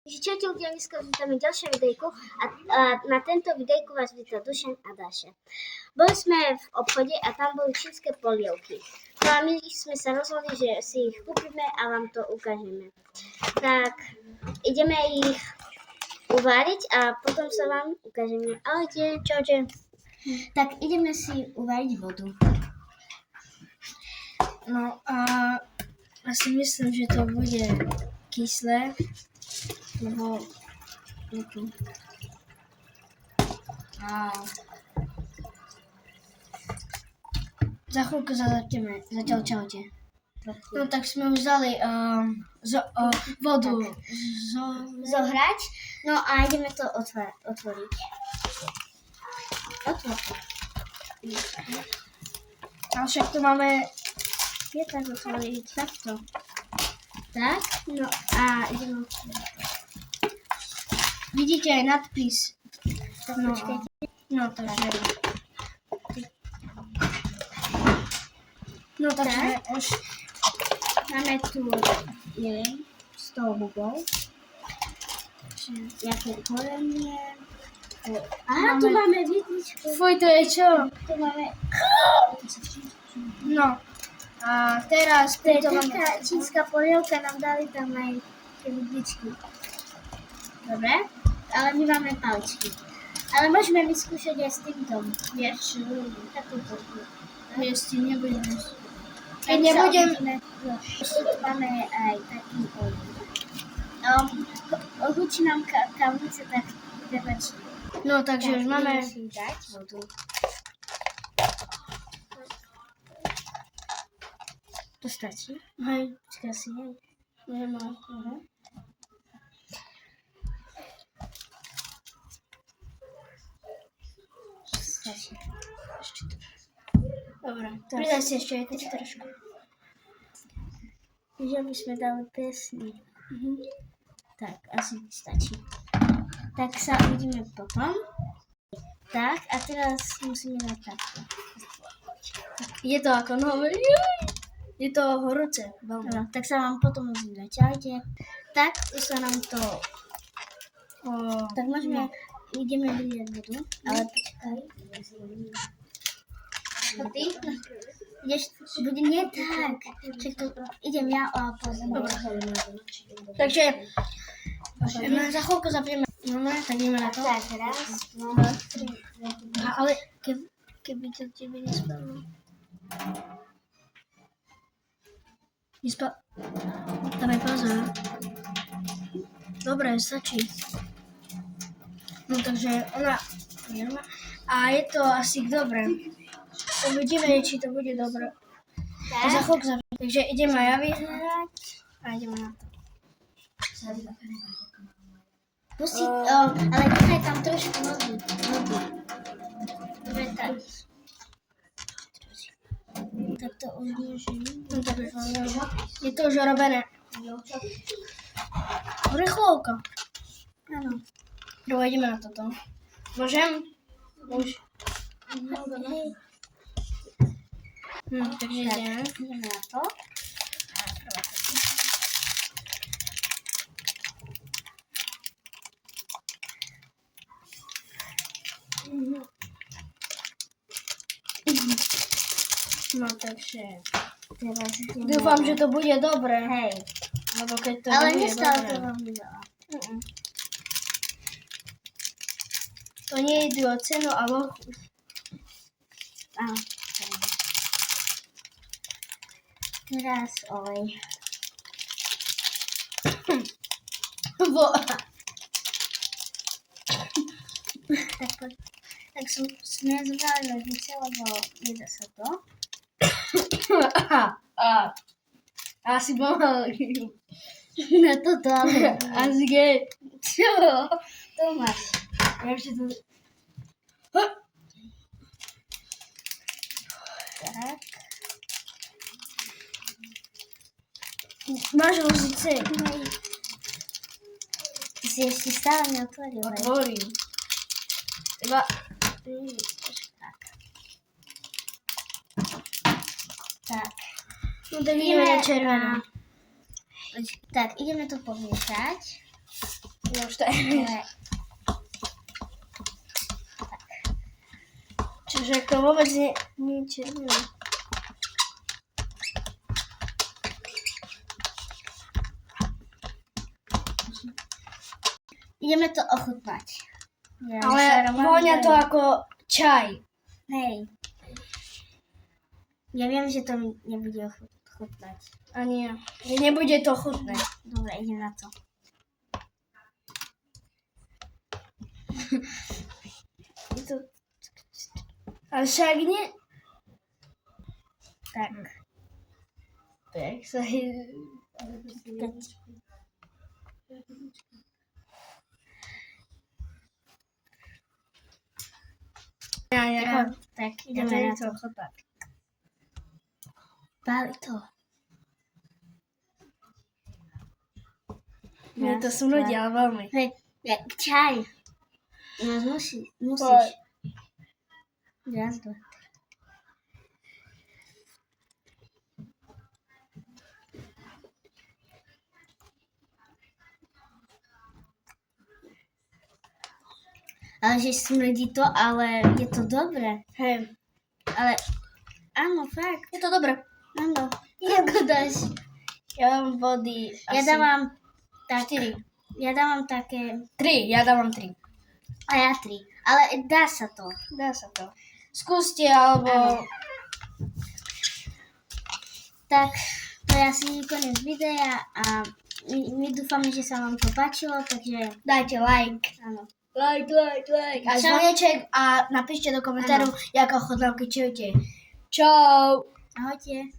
Čaute ľudia, dneska vítame ďalšie videjku a na tento videjku vás víta Dušan a Dáša. Boli sme v obchode a tam boli čínske polievky. No a my sme sa rozhodli, že si ich kúpime a vám to ukážeme. Tak ideme ich uváriť a potom sa vám ukážeme. Ahojte, čaute. Tak ideme si uváriť vodu. No a ja si myslím, že to bude kyslé, lebo je tu. A za chvíľku sa začneme. Zatiaľ čaute. No tak sme už dali vodu Zohrať, no a ideme to otvoriť. A však tu máme Je tak otvoriť takto. Tak, no a ideme. vidíte aj nadpis. Tak No, počkajte. no takže. No takže už Máme tu, neviem, 100 bubov. Jaké korenie. Aha, tu máme vidličku. fuj, to je čo? Tu máme... No. A teraz To je tento máme. taká čínska polievka, nám dali tam aj tie vidličky. Dobre, ale my máme paličky. Ale môžeme vyskúšať aj s týmto. Vieš, takúto. Ja s tým nebudem. Keď nebudem. Ešte tu máme aj taký olej. Odlučí nám kávnice, tak prepačte. No takže už máme. Si dať vodu. To stačí? Hej, počkaj si, hej. Môžeme. Stačí. Dobre, Pridaj si ešte aj trošku. Že by sme dali presne. Tak, asi stačí. Tak sa uvidíme potom. Tak, a teraz musíme dať takto. Je to ako nové. Je to horúce. Veľmi. No, tak sa vám potom ozýva. Čaute. Tak, už sa nám to... Tak môžeme... Ideme vyliať vodu. Ale počkaj. To ty? Ideš... Bude nie tak. Čak to... Idem ja a pozrieme. Takže za chvíľku zapneme. No, tak ideme na to. Tak, raz, dva, tri. Ale keby to tebe nespadlo. Dávaj pozor. Dobre, stačí. No takže ona... A je to asi dobre. Uvidíme, či to bude dobre. A za chvíľku zapneme. Takže ideme aj ja vyhrať. A ideme na to. Pusti, ale nechaj tam trošku vody. Dobre, tak. Tak to už môžem. No tak už máme. Je to už robené. Rýchlovka. Áno. Prvo ideme na toto. Môžem? Už. Hej. Takže ideme. Ideme na to. No takže... Teraz ideme. Dúfam, že to bude dobré. Hej. Lebo keď to Ale nebude nestále dobré. to veľmi veľa. To nie ide o cenu, ale o chuť. Áno. Teraz olej. Tak poď. Tak sme zobrali nožnice, lebo nedá sa to. Asi pomaly. Na toto, ale... Asi keď. Čo? To máš. Ja ešte to... Tak. Máš ložice. Ty si ešte stále neotvoril. hej? Otvorím. Iba... Tak. Tak. No tak ideme na červené. Tak, ideme to pomiešať. No už to je. Čiže to vôbec nie je červené. Ideme to ochutnať. Ja Ale vonia to ako čaj. Hej. Ja viem, že to nebude chutnať. A nie. Nebude to chutné. Dobre, idem na to. Je to... Ale však nie. Tak. Tak sa je... Ja. Tak, Ideme ideme na to to. chutnať. Páli to. Mne to smrdí, ale veľmi. Hej, jak čaj. No musíš. Poď. Raz, dva. Ale že smrdí to, ale je to dobré. Hej. Ale áno, fakt. Je to dobré. Áno. Ako dáš? Ja dám vody asi... Ja dávam tak, 4. Ja dávam také... 3. Ja dávam 3. A ja 3. Ale dá sa to. Dá sa to. Skúste, alebo... Áno. Tak, to je asi koniec videa a my dúfame, že sa vám to páčilo, takže Dajte like. áno. Like. A Čau. zvoneček a napíšte do komentárov, ako chodnávky čujete. Čau. Ahojte.